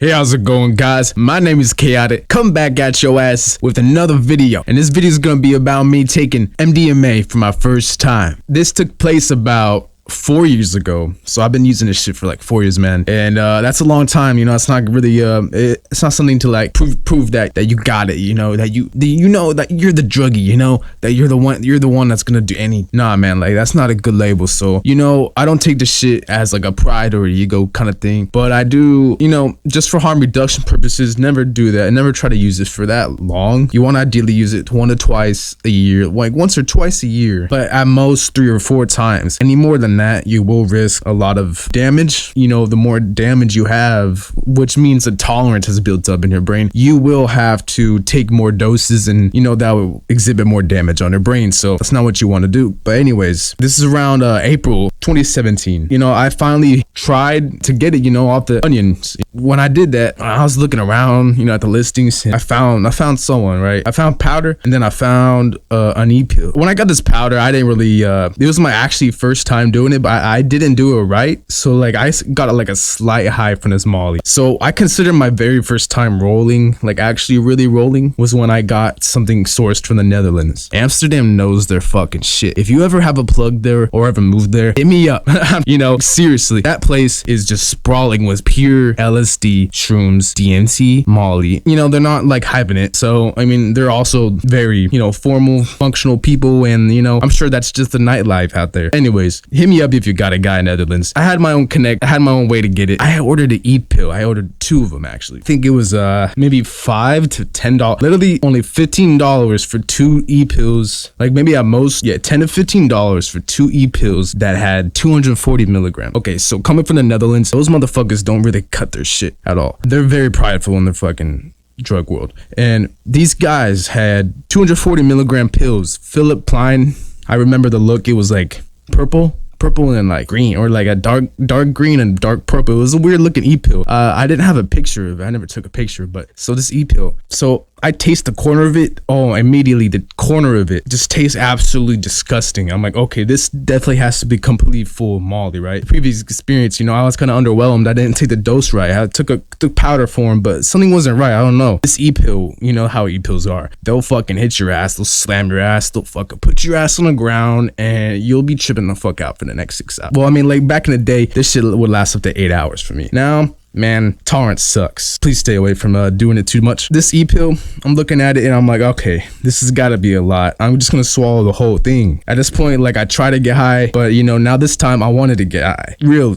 Hey, how's it going, guys? My name is Chaotic. Come back at your ass with another video. And this video is going to be about me taking MDMA for my first time. This took place about 4 years ago, so I've been using this shit for like 4 years, man, and that's a long time. You know, it's not really it's not something to like prove that you got it, you know, that you know that you're the druggie, you know, that you're the one that's gonna do any. Nah, man, like that's not a good label. So, you know, I don't take this shit as like a pride or ego kind of thing, but I do, you know, just for harm reduction purposes, never do that. Never try to use it for that long. You want to ideally use it 1 or twice a year, like once or twice a year, but at most 3 or 4 times. Any more than that, you will risk a lot of damage. You know, the more damage you have, which means a tolerance has built up in your brain, you will have to take more doses, and you know that will exhibit more damage on your brain. So that's not what you want to do. But anyways, this is around April 2017. You know, I finally tried to get it, you know, off the onions. When I did that, I was looking around, you know, at the listings, and I found someone, right? I found powder, and then I found an e-pill. When I got this powder, I didn't really it was my actually first time doing it, but I didn't do it right. So like I got like a slight high from this Molly. So I consider my very first time rolling, like actually really rolling, was when I got something sourced from the Netherlands. Amsterdam knows their fucking shit. If you ever have a plug there or ever moved there, hit me up. You know, seriously, that place is just sprawling with pure LSD, shrooms, DMT, Molly. You know, they're not like hyping it. So I mean, they're also very, you know, formal, functional people, and you know, I'm sure that's just the nightlife out there. Anyways, hit me up if you got a guy in Netherlands. I had my own connect. I had my own way to get it. I ordered an e-pill. I ordered 2 of them actually. I think it was maybe $5 to $10. Literally only $15 for 2 e-pills. Like maybe at most, yeah, $10 to $15 for 2 e-pills that had 240 milligrams. Okay, so coming from the Netherlands, those motherfuckers don't really cut their shit at all. They're very prideful in their fucking drug world. And these guys had 240 milligram pills. Philip Plein, I remember the look. It was like purple and like green, or like a dark green and dark purple. It was a weird looking e-pill. I didn't have a picture of it. I never took a picture, but so this e-pill. So I taste the corner of it. Oh, immediately the corner of it just tastes absolutely disgusting. I'm like, okay, this definitely has to be completely full of Molly, right? The previous experience, you know, I was kind of underwhelmed. I didn't take the dose right. I took powder form, but something wasn't right. I don't know. This e-pill, you know how e-pills are. They'll fucking hit your ass. They'll slam your ass. They'll fucking put your ass on the ground, and you'll be tripping the fuck out for the next 6 hours. Well, I mean, like back in the day, this shit would last up to 8 hours for me. Now, man, tolerance sucks. Please stay away from doing it too much. This e-pill, I'm looking at it and I'm like, okay, this has got to be a lot. I'm just gonna swallow the whole thing. At this point, like I try to get high, but you know, now this time I wanted to get high.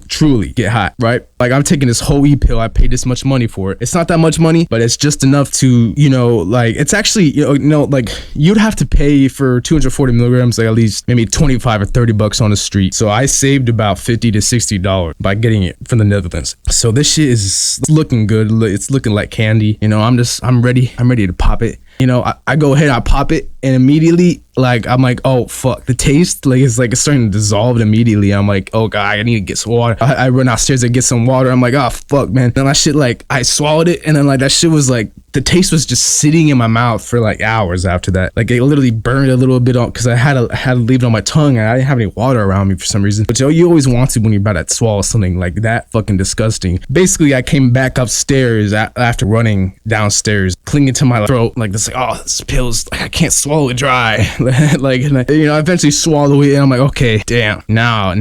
Truly get high, right? Like I'm taking this whole e-pill. I paid this much money for it. It's not that much money, but it's just enough to, you know, like it's actually, you know, like you'd have to pay for 240 milligrams, like at least maybe 25 or 30 bucks on the street. So I saved about $50 to $60 by getting it from the Netherlands. So this shit is looking good. It's looking like candy. You know, I'm ready to pop it. You know, I go ahead, I pop it, and immediately, like, I'm like, oh, fuck. The taste, like, it's starting to dissolve immediately. I'm like, oh, God, I need to get some water. I run outstairs to get some water. I'm like, oh, fuck, man. Then that shit, like, I swallowed it, and then, like, that shit was, like, the taste was just sitting in my mouth for, like, hours after that. Like, it literally burned a little bit on, because I had to leave it on my tongue, and I didn't have any water around me for some reason. But, you always want to when you're about to swallow something like that fucking disgusting. Basically, I came back upstairs after running downstairs, clinging to my throat, like, this, like, oh, this pill's, like, I can't swallow it dry. Like, and you know, I eventually swallow it, and I'm like, okay, damn, now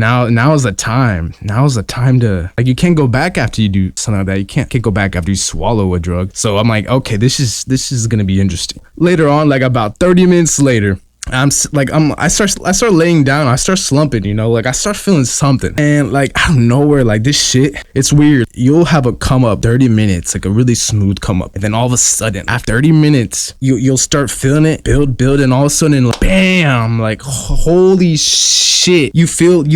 is the time. Now is the time to, like, you can't go back after you do something like that. You can't go back after you swallow a drug. So I'm like, okay, this is gonna be interesting. Later on, like about 30 minutes later, I start laying down. I start slumping, you know, like I start feeling something, and like out of nowhere, like this shit, it's weird. You'll have a come up 30 minutes, like a really smooth come up, and then all of a sudden after 30 minutes you'll start feeling it build, and all of a sudden, like, bam, like holy shit, you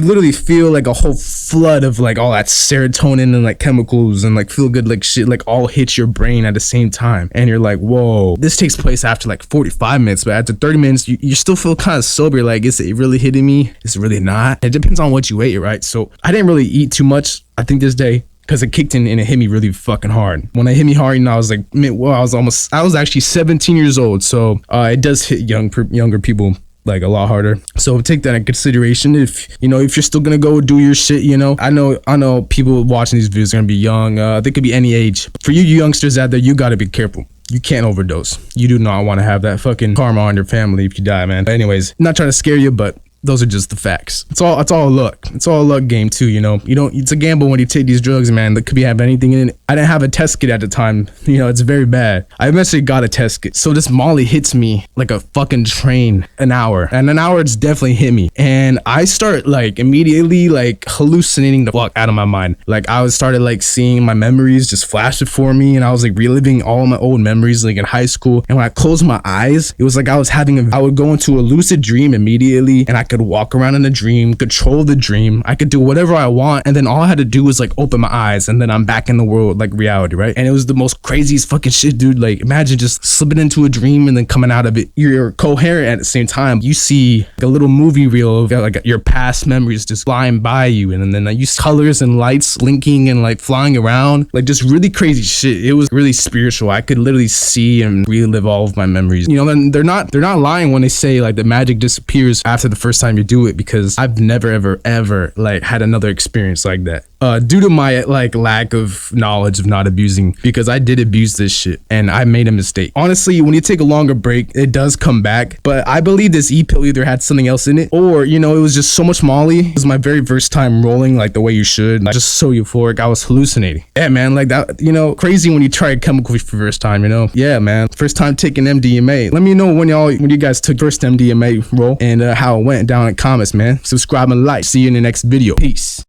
literally feel like a whole flood of like all that serotonin and like chemicals and like feel good like shit like all hit your brain at the same time, and you're like, whoa. This takes place after like 45 minutes, but after 30 minutes you still feel kind of sober. Like, is it really hitting me? Is it really not? It depends on what you ate, right? So I didn't really eat too much, I think, this day, because it kicked in and it hit me really fucking hard. When it hit me hard, you know, I was like, well, I was actually 17 years old. So it does hit younger people like a lot harder. So take that in consideration. If you know, if you're still gonna go do your shit, you know, I know people watching these videos are gonna be young. They could be any age. For you youngsters out there, you gotta be careful. You can't overdose. You do not want to have that fucking karma on your family if you die, man. But anyways, not trying to scare you, but those are just the facts. It's all luck. It's all a luck game too, you know. It's a gamble when you take these drugs, man. That could be have anything in it. I didn't have a test kit at the time. You know, it's very bad. I eventually got a test kit. So this Molly hits me like a fucking train an hour. And an hour it's definitely hit me. And I start like immediately like hallucinating the fuck out of my mind. Like I started like seeing my memories just flash before me, and I was like reliving all of my old memories like in high school. And when I closed my eyes, it was like I would go into a lucid dream immediately, and I could walk around in a dream, control the dream. I could do whatever I want, and then all I had to do was like open my eyes, and then I'm back in the world, like reality, right? And it was the most craziest fucking shit, dude. Like imagine just slipping into a dream and then coming out of it. You're coherent at the same time. You see like a little movie reel of like your past memories just flying by you, and then you see colors and lights linking and like flying around, like just really crazy shit. It was really spiritual. I could literally see and relive all of my memories. You know, they're not lying when they say like the magic disappears after the first time you do it, because I've never ever like had another experience like that. Due to my like lack of knowledge of not abusing, because I did abuse this shit and I made a mistake. Honestly, when you take a longer break, it does come back, but I believe this e-pill either had something else in it, or you know, it was just so much Molly. It was my very first time rolling like the way you should. Like, just so euphoric, I was hallucinating. Yeah, man, like that, you know, crazy when you try a chemical for the first time, you know. Yeah, man, first time taking MDMA. Let me know when you guys took first MDMA roll and how it went down in comments, man. Subscribe and like. See you in the next video. Peace.